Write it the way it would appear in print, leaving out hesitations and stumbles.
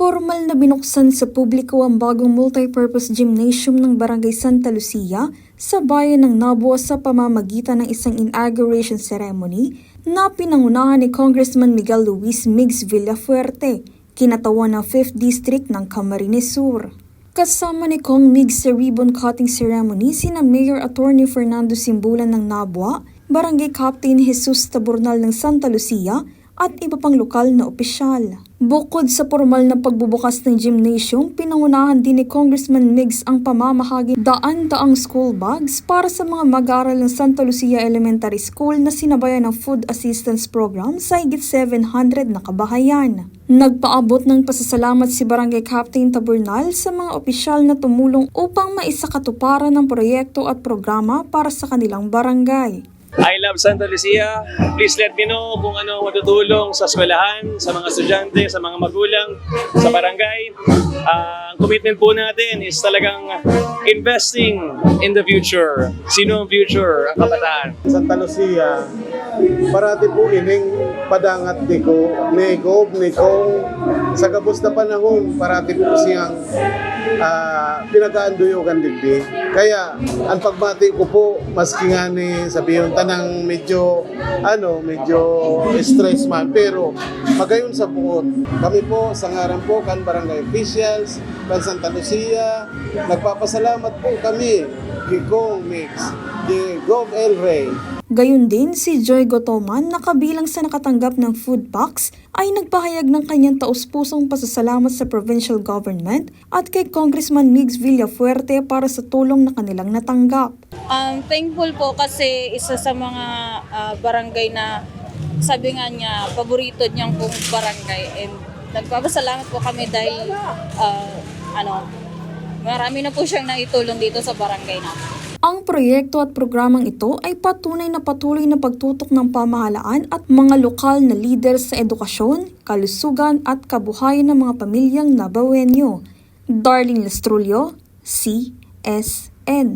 Formal na binuksan sa publiko ang bagong multipurpose gymnasium ng Barangay Santa Lucia sa bayan ng Nabua sa pamamagitan ng isang inauguration ceremony na pinangunahan ni Congressman Miguel Luis Migs Villafuerte, kinatawan ng 5th District ng Camarines Sur. Kasama ni Kong Migs sa ribbon cutting ceremony sina Mayor Attorney Fernando Simbulan ng Nabua, Barangay Captain Jesus Taburnal ng Santa Lucia, at iba pang lokal na opisyal. Bukod sa formal na pagbubukas ng gymnasium, pinangunahan din ni Congressman Migs ang pamamahagi daan-daang school bags para sa mga mag-aaral ng Santa Lucia Elementary School na sinabayan ng Food Assistance Program sa higit 700 na kabahayan. Nagpaabot ng pasasalamat si Barangay Captain Taburnal sa mga opisyal na tumulong upang maisakatuparan ng proyekto at programa para sa kanilang barangay. I love Santa Lucia. Please let me know kung ano matutulong sa eskwelahan, sa mga estudyante, sa mga magulang, sa barangay. Ang commitment po natin is talagang investing in the future. Sino ang future? Ang kabataan. Santa Lucia, parati po ining padangat ni Gob, ni Kong. Sa gabos na panahon, parati po siyang pinag-aanduyogan digdi. Kaya, ang pagmati ko po, maski nga ni sabihin tanang medyo stress man, pero magayon sa buot. Kami po, sa ngaran po, kan barangay officials, kan Santa Lucia, nagpapasalamat po kami kay Kong Migs, kay Gov El Rey. Gayun din si Joy Gotoman na kabilang sa nakatanggap ng food box ay nagpahayag ng kanyang taus-pusong pasasalamat sa provincial government at kay Congressman Migs Villafuerte para sa tulong na kanilang natanggap. Thankful po kasi isa sa mga barangay na sabi nga niya, paborito niyang pong barangay, and nagpapasalamat po kami dahil marami na po siyang naitulong dito sa barangay namin. Ang proyekto at programang ito ay patunay na patuloy na pagtutok ng pamahalaan at mga lokal na lider sa edukasyon, kalusugan at kabuhayan ng mga pamilyang Nabawenyo. Darlene Lestrullo, CSN.